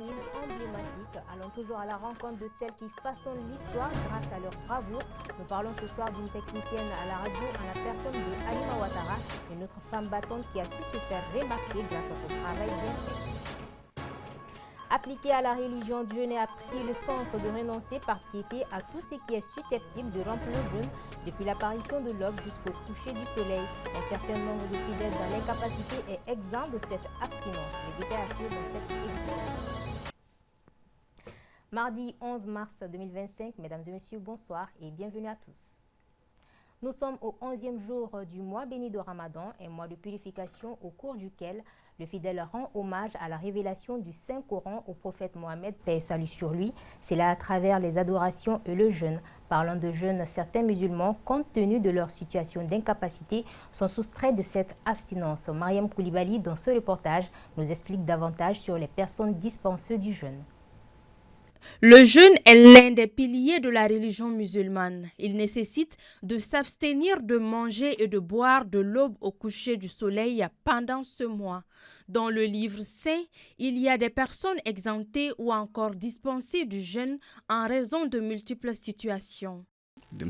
féminines emblématiques. Allons toujours à la rencontre de celles qui façonnent l'histoire grâce à leur bravoure. Nous parlons ce soir d'une technicienne à la radio en la personne de Halima Ouattara, une autre femme battante qui a su se faire remarquer grâce à son travail bien fait. Appliquer à la religion, Dieu a pris le sens de renoncer par piété à tout ce qui est susceptible de remplir le jeûne depuis l'apparition de l'aube jusqu'au coucher du soleil. Un certain nombre de fidèles dans l'incapacité est exempt de cette abstinence. Les détails à suivre dans cette édition. Mardi 11 mars 2025, mesdames et messieurs, bonsoir et bienvenue à tous. Nous sommes au 11e jour du mois béni de Ramadan, un mois de purification au cours duquel le fidèle rend hommage à la révélation du Saint-Coran au prophète Mohammed, paix et salut sur lui. C'est là à travers les adorations et le jeûne. Parlant de jeûne, certains musulmans, compte tenu de leur situation d'incapacité, sont soustraits de cette abstinence. Mariam Koulibaly, dans ce reportage, nous explique davantage sur les personnes dispensées du jeûne. Le jeûne est l'un des piliers de la religion musulmane. Il nécessite de s'abstenir de manger et de boire de l'aube au coucher du soleil pendant ce mois. Dans le livre saint, il y a des personnes exemptées ou encore dispensées du jeûne en raison de multiples situations. Dans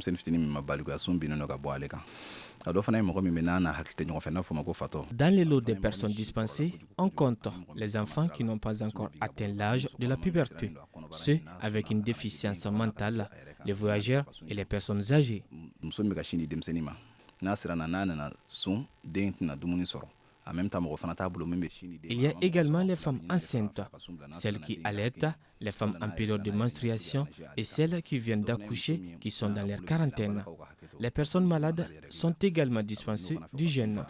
les lots des personnes dispensées, on compte les enfants qui n'ont pas encore atteint l'âge de la puberté, ceux avec une déficience mentale, les voyageurs et les personnes âgées. Il y a également les femmes enceintes, celles qui allaitent, les femmes en période de menstruation et celles qui viennent d'accoucher qui sont dans leur quarantaine. Les personnes malades sont également dispensées du jeûne.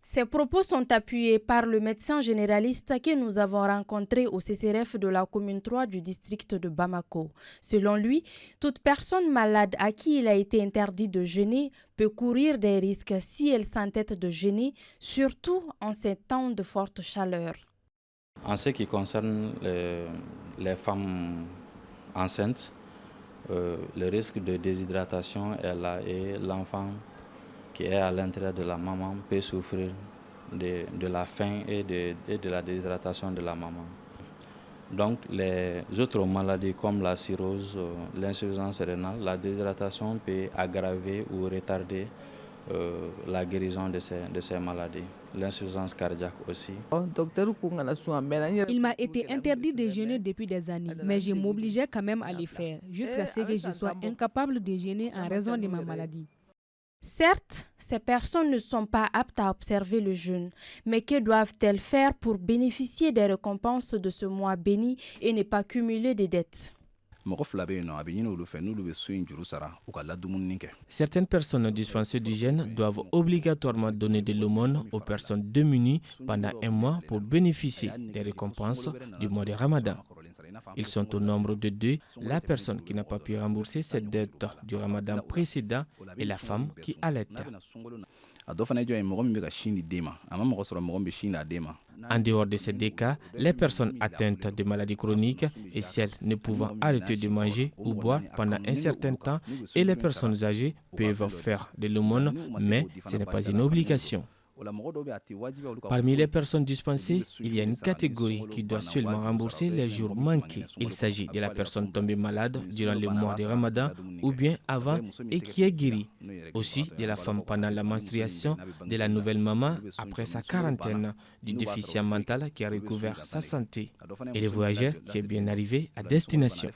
Ces propos sont appuyés par le médecin généraliste que nous avons rencontré au CCRF de la commune 3 du district de Bamako. Selon lui, toute personne malade à qui il a été interdit de jeûner peut courir des risques si elle s'entête de jeûner, surtout en ces temps de forte chaleur. En ce qui concerne les femmes enceintes, le risque de déshydratation est là et l'enfant qui est à l'intérieur de la maman peut souffrir de la faim et de la déshydratation de la maman. Donc les autres maladies comme la cirrhose, l'insuffisance rénale, la déshydratation peut aggraver ou retarder la guérison de ces maladies. L'insuffisance cardiaque aussi. Il m'a été interdit de jeûner depuis des années, mais je m'obligeais quand même à le faire, jusqu'à ce que je sois incapable de jeûner en raison de ma maladie. Certes, ces personnes ne sont pas aptes à observer le jeûne, mais que doivent-elles faire pour bénéficier des récompenses de ce mois béni et ne pas cumuler des dettes? Certaines personnes dispensées du jeûne doivent obligatoirement donner de l'aumône aux personnes démunies pendant un mois pour bénéficier des récompenses du mois de Ramadan. Ils sont au nombre de deux, la personne qui n'a pas pu rembourser cette dette du Ramadan précédent et la femme qui allait. En dehors de ces deux cas, les personnes atteintes de maladies chroniques et celles ne pouvant arrêter de manger ou boire pendant un certain temps et les personnes âgées peuvent faire de l'aumône, mais ce n'est pas une obligation. Parmi les personnes dispensées, il y a une catégorie qui doit seulement rembourser les jours manqués. Il s'agit de la personne tombée malade durant le mois de Ramadan ou bien avant et qui est guérie. Aussi de la femme pendant la menstruation, de la nouvelle maman après sa quarantaine, du déficient mental qui a recouvert sa santé et le voyageur qui est bien arrivé à destination.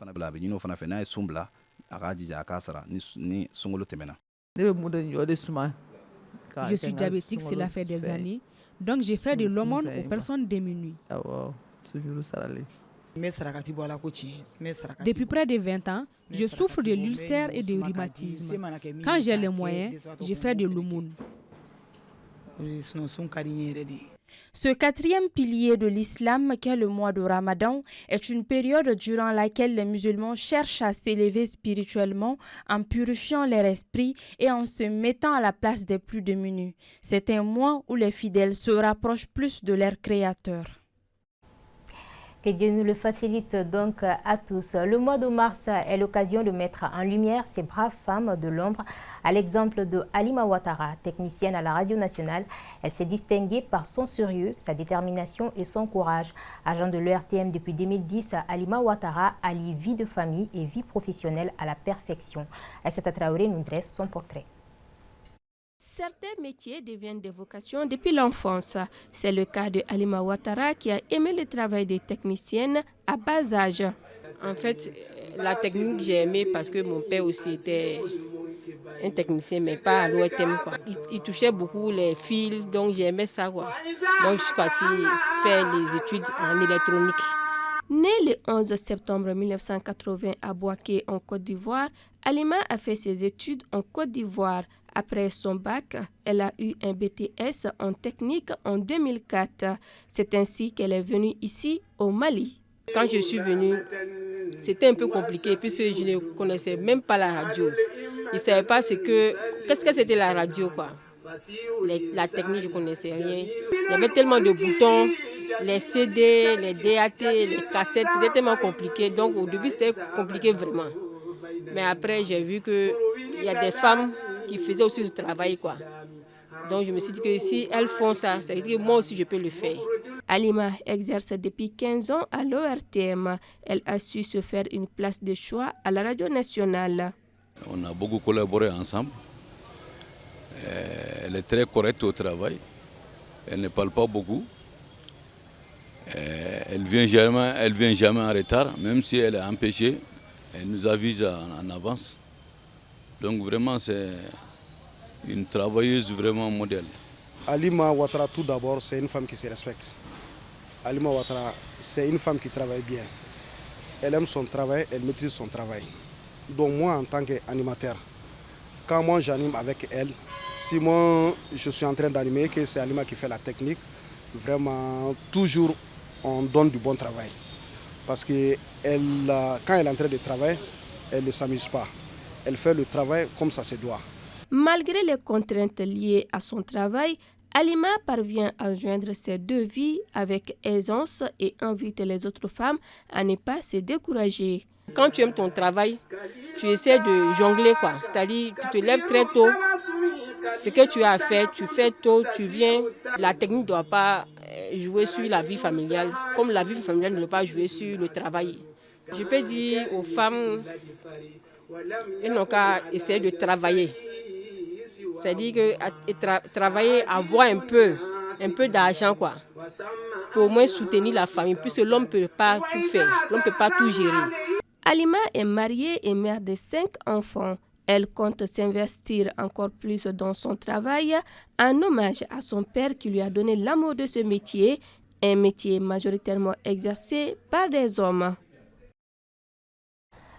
Je suis diabétique, cela fait des années, donc j'ai fait de l'aumône aux personnes démunies. Depuis près de 20 ans, je souffre de l'ulcère et de rhumatisme. Quand j'ai les moyens, je fais de l'aumône. Ce quatrième pilier de l'islam qu'est le mois de Ramadan est une période durant laquelle les musulmans cherchent à s'élever spirituellement en purifiant leur esprit et en se mettant à la place des plus démunis. C'est un mois où les fidèles se rapprochent plus de leur Créateur. Que Dieu nous le facilite donc à tous. Le mois de mars est l'occasion de mettre en lumière ces braves femmes de l'ombre. À l'exemple de Halima Ouattara, technicienne à la radio nationale, elle s'est distinguée par son sérieux, sa détermination et son courage. Agent de l'ERTM depuis 2010, Halima Ouattara allie vie de famille et vie professionnelle à la perfection. Aïssata Traoré nous dresse son portrait. Certains métiers deviennent des vocations depuis l'enfance. C'est le cas de Halima Ouattara qui a aimé le travail des techniciennes à bas âge. En fait, la technique, j'ai aimé parce que mon père aussi était un technicien, mais pas à l'ORTM. Il touchait beaucoup les fils, donc j'aimais ça. Donc je suis partie faire les études en électronique. Née le 11 septembre 1980 à Bouaké, en Côte d'Ivoire, Halima a fait ses études en Côte d'Ivoire. Après son bac, elle a eu un BTS en technique en 2004. C'est ainsi qu'elle est venue ici, au Mali. Quand je suis venue, c'était un peu compliqué puisque je ne connaissais même pas la radio. Je ne savais pas qu'est-ce que c'était la radio, quoi. La technique, je ne connaissais rien. Il y avait tellement de boutons, les CD, les DAT, les cassettes, c'était tellement compliqué. Donc au début, c'était compliqué vraiment. Mais après, j'ai vu qu'il y a des femmes qui faisaient aussi ce travail, quoi. Donc je me suis dit que si elles font ça, ça veut dire que moi aussi je peux le faire. Halima exerce depuis 15 ans à l'ORTM. Elle a su se faire une place de choix à la radio nationale. On a beaucoup collaboré ensemble. Elle est très correcte au travail. Elle ne parle pas beaucoup. Elle vient jamais en retard, même si elle est empêchée. Elle nous avise en avance. Donc vraiment, c'est une travailleuse vraiment modèle. Halima Ouattara, tout d'abord, c'est une femme qui se respecte. Halima Ouattara, c'est une femme qui travaille bien. Elle aime son travail, elle maîtrise son travail. Donc moi, en tant qu'animateur, quand moi j'anime avec elle, si moi je suis en train d'animer, que c'est Halima qui fait la technique, vraiment, toujours on donne du bon travail. Parce que quand elle est en train de travailler, elle ne s'amuse pas. Elle fait le travail comme ça se doit. Malgré les contraintes liées à son travail, Halima parvient à joindre ses deux vies avec aisance et invite les autres femmes à ne pas se décourager. Quand tu aimes ton travail, tu essaies de jongler, quoi. C'est-à-dire tu te lèves très tôt. Ce que tu as à faire, tu fais tôt, tu viens. La technique ne doit pas jouer sur la vie familiale, comme la vie familiale ne doit pas jouer sur le travail. Je peux dire aux femmes, elles n'ont qu'à essayer de travailler. C'est-à-dire que travailler, avoir un peu d'argent, quoi, pour au moins soutenir la famille, puisque l'homme ne peut pas tout faire, l'homme ne peut pas tout gérer. Halima est mariée et mère de 5 enfants. Elle compte s'investir encore plus dans son travail, en hommage à son père qui lui a donné l'amour de ce métier, un métier majoritairement exercé par des hommes.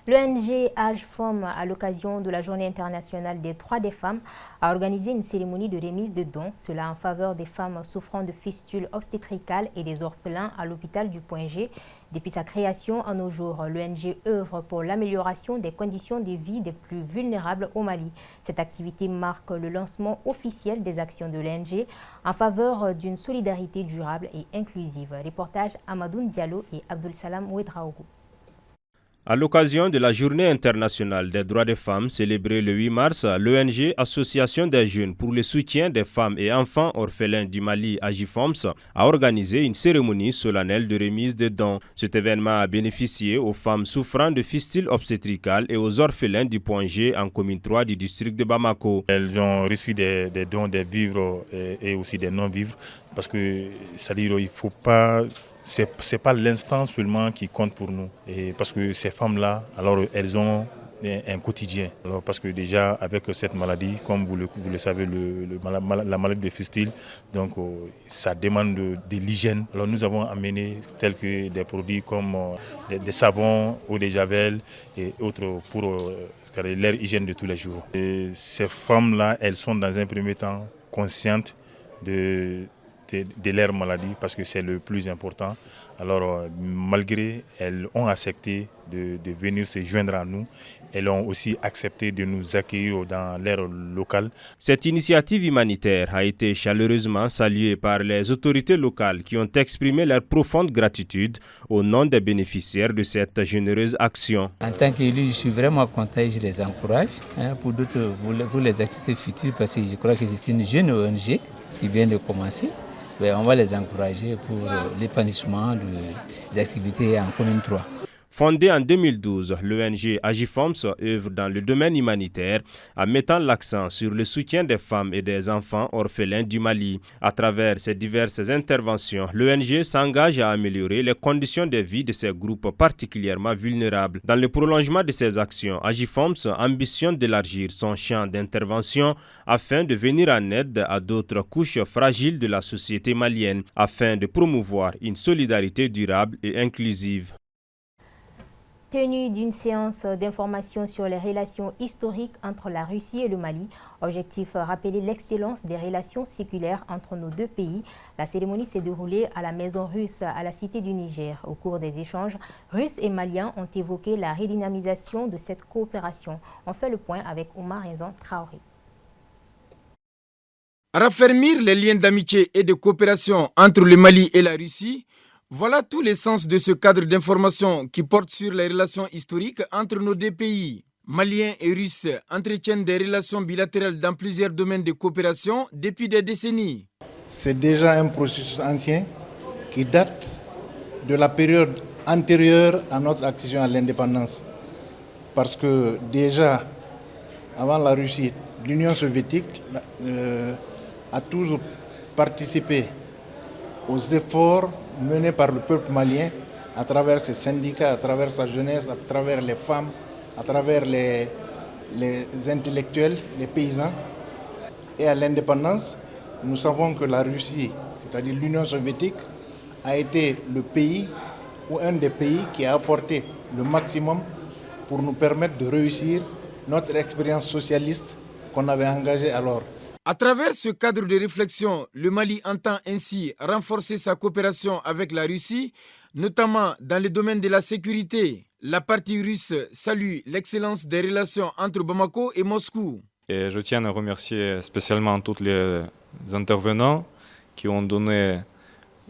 L'ONG Age Femme, à l'occasion de la Journée internationale des droits des femmes, a organisé une cérémonie de remise de dons, cela en faveur des femmes souffrant de fistules obstétricales et des orphelins à l'hôpital du Point G. Depuis sa création à nos jours, l'ONG œuvre pour l'amélioration des conditions de vie des plus vulnérables au Mali. Cette activité marque le lancement officiel des actions de l'ONG en faveur d'une solidarité durable et inclusive. Reportage Amadoun Diallo et Abdul Salam Ouedraogo. À l'occasion de la Journée internationale des droits des femmes célébrée le 8 mars, l'ONG Association des jeunes pour le soutien des femmes et enfants orphelins du Mali, AGIFOMS, a organisé une cérémonie solennelle de remise de dons. Cet événement a bénéficié aux femmes souffrant de fistules obstétricales et aux orphelins du Point G en commune 3 du district de Bamako. Elles ont reçu des dons, des vivres et aussi des non-vivres, parce que c'est-à-dire il ne faut pas... C'est pas l'instant seulement qui compte pour nous. Et parce que ces femmes-là, alors elles ont un quotidien. Alors parce que déjà avec cette maladie, comme vous le savez, la maladie de fistule, donc ça demande de l'hygiène. Alors nous avons amené tels que des produits comme des savons, eau de javel et autres pour leur hygiène de tous les jours. Et ces femmes-là, elles sont dans un premier temps conscientes de de leur maladie parce que c'est le plus important. Alors malgré elles ont accepté de venir se joindre à nous, elles ont aussi accepté de nous accueillir dans l'aire locale. Cette initiative humanitaire a été chaleureusement saluée par les autorités locales qui ont exprimé leur profonde gratitude au nom des bénéficiaires de cette généreuse action. En tant qu'élu, je suis vraiment content et je les encourage pour les activités futures parce que je crois que c'est une jeune ONG qui vient de commencer. Mais on va les encourager pour l'épanouissement des activités en commune 3. Fondée en 2012, l'ONG Agifoms œuvre dans le domaine humanitaire en mettant l'accent sur le soutien des femmes et des enfants orphelins du Mali. À travers ces diverses interventions, l'ONG s'engage à améliorer les conditions de vie de ces groupes particulièrement vulnérables. Dans le prolongement de ces actions, Agifoms ambitionne d'élargir son champ d'intervention afin de venir en aide à d'autres couches fragiles de la société malienne, afin de promouvoir une solidarité durable et inclusive. Tenue d'une séance d'information sur les relations historiques entre la Russie et le Mali. Objectif, rappeler l'excellence des relations séculaires entre nos deux pays. La cérémonie s'est déroulée à la Maison russe à la Cité du Niger. Au cours des échanges, Russes et Maliens ont évoqué la redynamisation de cette coopération. On fait le point avec Oumar Enzan Traoré. Raffermir les liens d'amitié et de coopération entre le Mali et la Russie, voilà tout l'essence de ce cadre d'information qui porte sur les relations historiques entre nos deux pays. Maliens et Russes entretiennent des relations bilatérales dans plusieurs domaines de coopération depuis des décennies. C'est déjà un processus ancien qui date de la période antérieure à notre accession à l'indépendance. Parce que déjà, avant la Russie, l'Union soviétique a toujours participé aux efforts menés par le peuple malien à travers ses syndicats, à travers sa jeunesse, à travers les femmes, à travers les intellectuels, les paysans. Et à l'indépendance, nous savons que la Russie, c'est-à-dire l'Union soviétique, a été le pays ou un des pays qui a apporté le maximum pour nous permettre de réussir notre expérience socialiste qu'on avait engagée alors. À travers ce cadre de réflexion, le Mali entend ainsi renforcer sa coopération avec la Russie, notamment dans le domaine de la sécurité. La partie russe salue l'excellence des relations entre Bamako et Moscou. Et je tiens à remercier spécialement tous les intervenants qui ont donné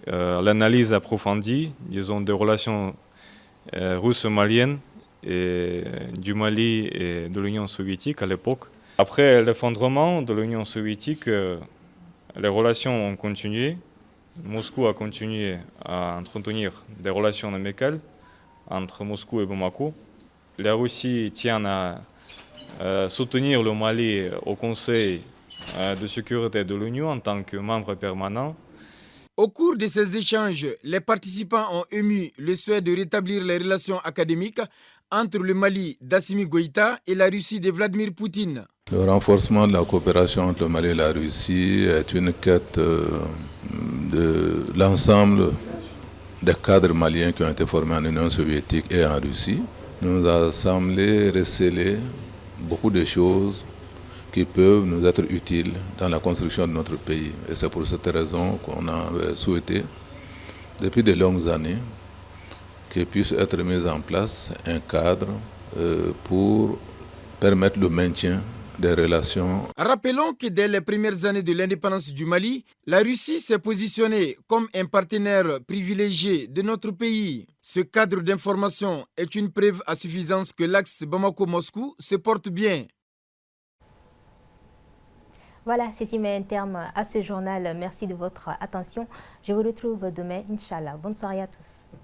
l'analyse approfondie, disons, des relations russo-maliennes et du Mali et de l'Union soviétique à l'époque. Après l'effondrement de l'Union soviétique, les relations ont continué. Moscou a continué à entretenir des relations amicales entre Moscou et Bamako. La Russie tient à soutenir le Mali au Conseil de sécurité de l'Union en tant que membre permanent. Au cours de ces échanges, les participants ont ému le souhait de rétablir les relations académiques entre le Mali d'Assimi Goïta et la Russie de Vladimir Poutine. Le renforcement de la coopération entre le Mali et la Russie est une quête de l'ensemble des cadres maliens qui ont été formés en Union soviétique et en Russie. Nous a semblé recéler beaucoup de choses qui peuvent nous être utiles dans la construction de notre pays. Et c'est pour cette raison qu'on a souhaité, depuis de longues années, qu'il puisse être mis en place un cadre pour permettre le maintien des relations. Rappelons que dès les premières années de l'indépendance du Mali, la Russie s'est positionnée comme un partenaire privilégié de notre pays. Ce cadre d'information est une preuve à suffisance que l'axe Bamako-Moscou se porte bien. Voilà, ceci met un terme à ce journal. Merci de votre attention. Je vous retrouve demain, Inch'Allah. Bonne soirée à tous.